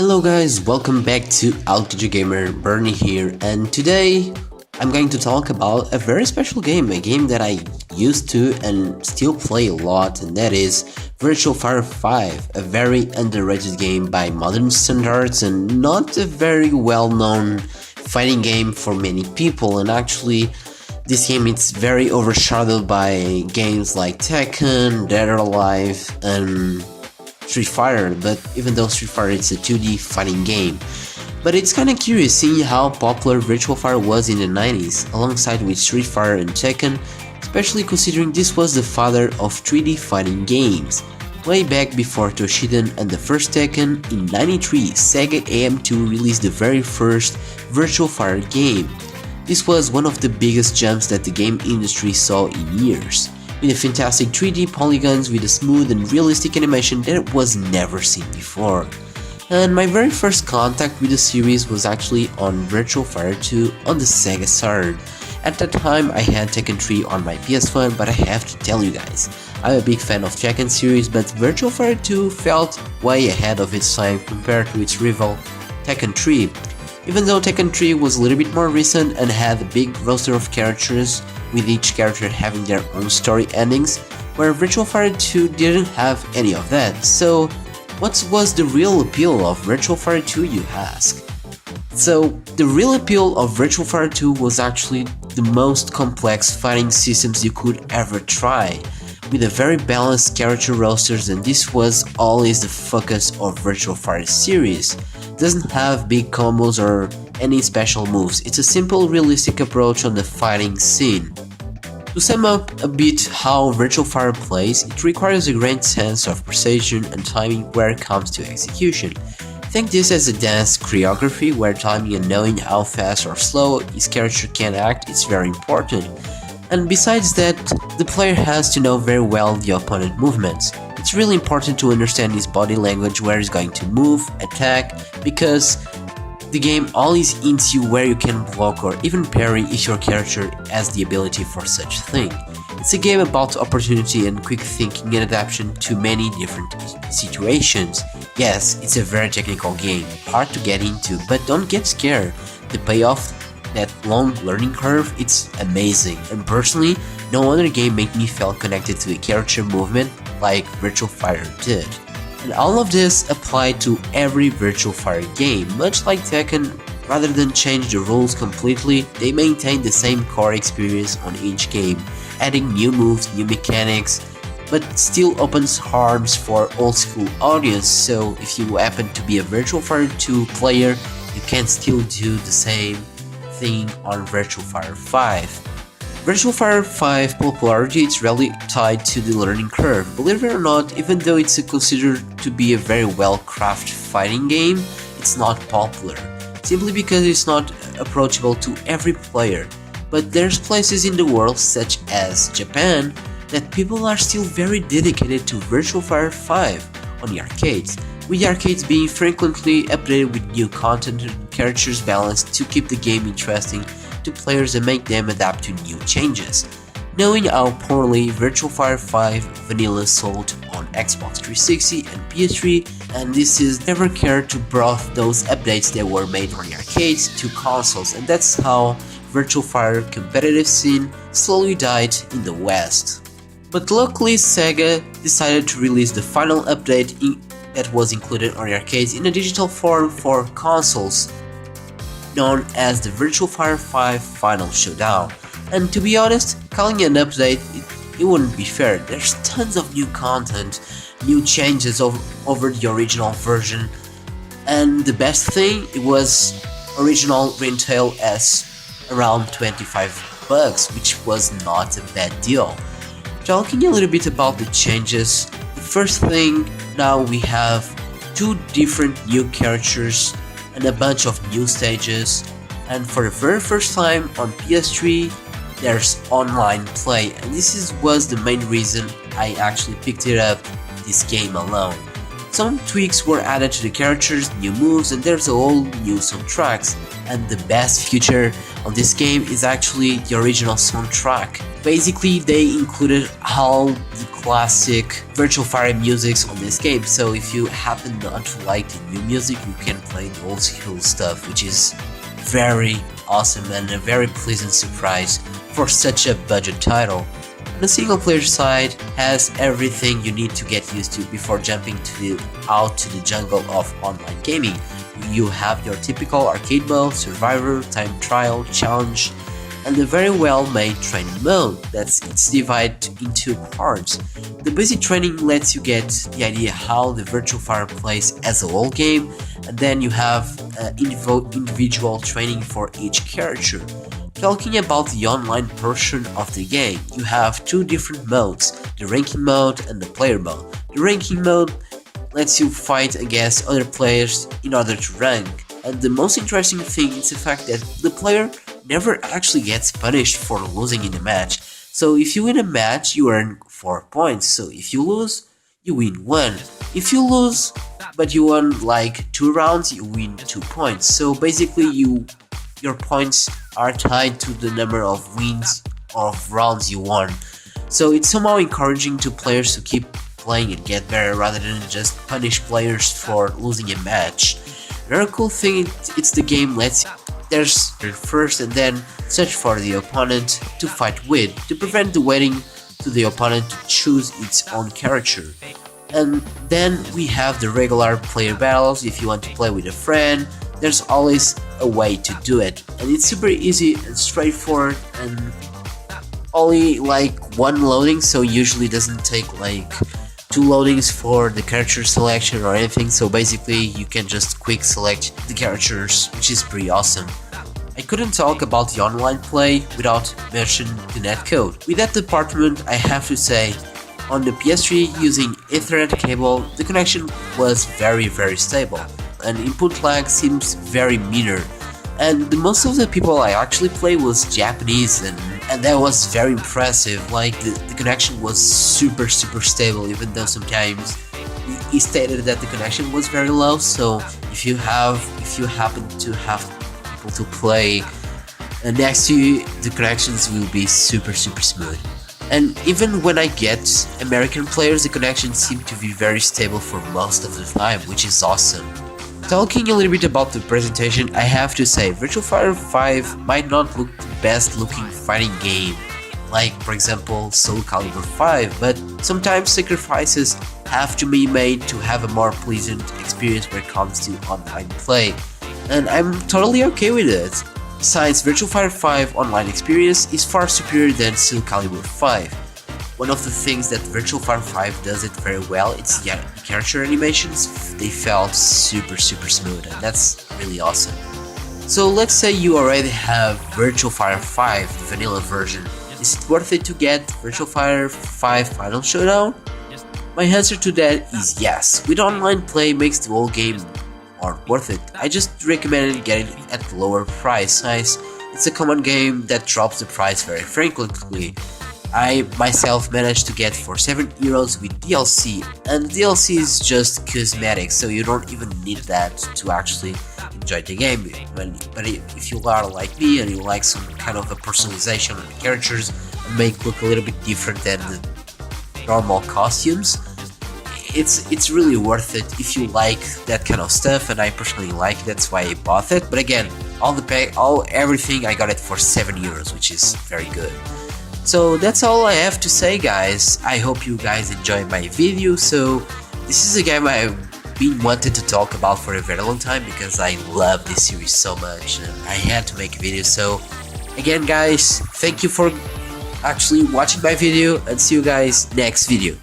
Hello guys, welcome back to Altitude Gamer, Bernie here, and today I'm going to talk about a very special game, a game that I used to and still play a lot, and that is Virtua Fighter 5, a very underrated game by modern standards and not a very well-known fighting game for many people. And actually this game is very overshadowed by games like Tekken, Dead or Alive, and Street Fighter, but even though Street Fighter is a 2D fighting game. But it's kinda curious seeing how popular Virtua Fighter was in the 90s, alongside with Street Fighter and Tekken, especially considering this was the father of 3D fighting games. Way back before Toshinden and the first Tekken, in 93, Sega AM2 released the very first Virtua Fighter game. This was one of the biggest jumps that the game industry saw in years, with a fantastic 3D polygons with a smooth and realistic animation that was never seen before. And my very first contact with the series was actually on Virtua Fighter 2 on the Sega Saturn. At that time I had Tekken 3 on my PS1, but I have to tell you guys, I'm a big fan of Tekken series, but Virtua Fighter 2 felt way ahead of its time compared to its rival Tekken 3. Even though Tekken 3 was a little bit more recent and had a big roster of characters, with each character having their own story endings, where Virtua Fighter 2 didn't have any of that. So what was the real appeal of Virtua Fighter 2, you ask? So the real appeal of Virtua Fighter 2 was actually the most complex fighting systems you could ever try, with a very balanced character rosters, and this was always the focus of Virtua Fighter series. It doesn't have big combos or any special moves, it's a simple realistic approach on the fighting scene. To sum up a bit how Virtua Fighter plays, it requires a great sense of precision and timing where it comes to execution. Think this as a dance choreography where timing and knowing how fast or slow each character can act is very important. And besides that, the player has to know very well the opponent movements. It's really important to understand his body language, where he's going to move, attack, because the game always hints you where you can block or even parry if your character has the ability for such thing. It's a game about opportunity and quick thinking and adaptation to many different situations. Yes, it's a very technical game, hard to get into, but don't get scared. The payoff, that long learning curve, it's amazing, and personally, no other game made me feel connected to a character movement like Virtua Fighter did. And all of this applied to every Virtua Fighter game. Much like Tekken, rather than change the rules completely, they maintain the same core experience on each game, adding new moves, new mechanics, but still opens arms for old school audience, so if you happen to be a Virtua Fighter 2 player, you can still do the same thing on Virtua Fighter 5. Virtua Fighter 5 popularity is really tied to the learning curve. Believe it or not, even though it's considered to be a very well-crafted fighting game, it's not popular, simply because it's not approachable to every player. But there's places in the world, such as Japan, that people are still very dedicated to Virtua Fighter 5 on the arcades, with the arcades being frequently updated with new content and characters balanced to keep the game interesting to players and make them adapt to new changes. Knowing how poorly Virtua Fighter 5 Vanilla sold on Xbox 360 and PS3, and this is never cared to brought those updates that were made on the arcades to consoles, and that's how Virtua Fighter competitive scene slowly died in the West. But luckily Sega decided to release the final update that was included on the arcades in a digital form for consoles, known as the Virtua Fighter 5 Final Showdown. And to be honest, calling it an update, it wouldn't be fair. There's tons of new content, new changes over the original version, and the best thing, it was original retail as around $25, which was not a bad deal. Talking a little bit about the changes, the first thing, now we have two different new characters and a bunch of new stages, and for the very first time on PS3 there's online play, and this was the main reason I actually picked it up this game alone. Some tweaks were added to the characters, new moves, and there's a whole new soundtracks, and the best feature on this game is actually the original soundtrack. Basically, they included all the classic Virtua Fighter musics on this game, so if you happen not to like the new music, you can play the old school stuff, which is very awesome and a very pleasant surprise for such a budget title. The single player side has everything you need to get used to before jumping out to the jungle of online gaming. You have your typical arcade mode, survivor, time trial, challenge, and the very well made training mode it's divided into parts. The basic training lets you get the idea how the Virtua Fighter plays as a whole game, and then you have individual training for each character. Talking about the online portion of the game, you have two different modes, the ranking mode and the player mode. The ranking mode lets you fight against other players in order to rank, and the most interesting thing is the fact that the player never actually gets punished for losing in a match. So if you win a match, you earn 4 points, so if you lose, you win 1. If you lose, but you won like 2 rounds, you win 2 points. So basically your points are tied to the number of wins of rounds you won. So it's somehow encouraging to players to keep playing and get better rather than just punish players for losing a match. Another cool thing it's the game lets you first and then search for the opponent to fight with, to prevent the waiting to the opponent to choose its own character. And then we have the regular player battles. If you want to play with a friend, there's always a way to do it, and it's super easy and straightforward and only like one loading, so usually doesn't take like 2 loadings for the character selection or anything, so basically you can just quick select the characters, which is pretty awesome. I couldn't talk about the online play without mentioning the netcode. With that department, I have to say, on the PS3 using Ethernet cable, the connection was very stable, and input lag seems very minor, and most of the people I actually played was Japanese, and that was very impressive. Like the connection was super stable, even though sometimes he stated that the connection was very low. So if you happen to have people to play next to you, the connections will be super smooth. And even when I get American players, the connections seem to be very stable for most of the time, which is awesome. Talking a little bit about the presentation, I have to say Virtua Fighter 5 might not look the best looking fighting game, like for example Soul Calibur 5, but sometimes sacrifices have to be made to have a more pleasant experience when it comes to online play, and I'm totally okay with it. Besides, Virtua Fighter 5 online experience is far superior than Soul Calibur 5. One of the things that Virtua Fighter 5 does it very well, it's the character animations. They felt super smooth, and that's really awesome. So let's say you already have Virtua Fighter 5, the vanilla version. Is it worth it to get Virtua Fighter 5 Final Showdown? My answer to that is yes. With online play makes the whole game more worth it. I just recommend getting it at the lower price. It's a common game that drops the price very frequently. I myself managed to get for €7 with DLC, and DLC is just cosmetic, so you don't even need that to actually enjoy the game. But if you are like me and you like some kind of a personalization of the characters and make look a little bit different than the normal costumes, it's really worth it if you like that kind of stuff, and I personally like it, that's why I bought it. But again, everything I got it for €7, which is very good. So that's all I have to say, guys. I hope you guys enjoyed my video. So this is a game I've been wanting to talk about for a very long time because I love this series so much and I had to make a video. So again, guys, thank you for actually watching my video, and see you guys next video.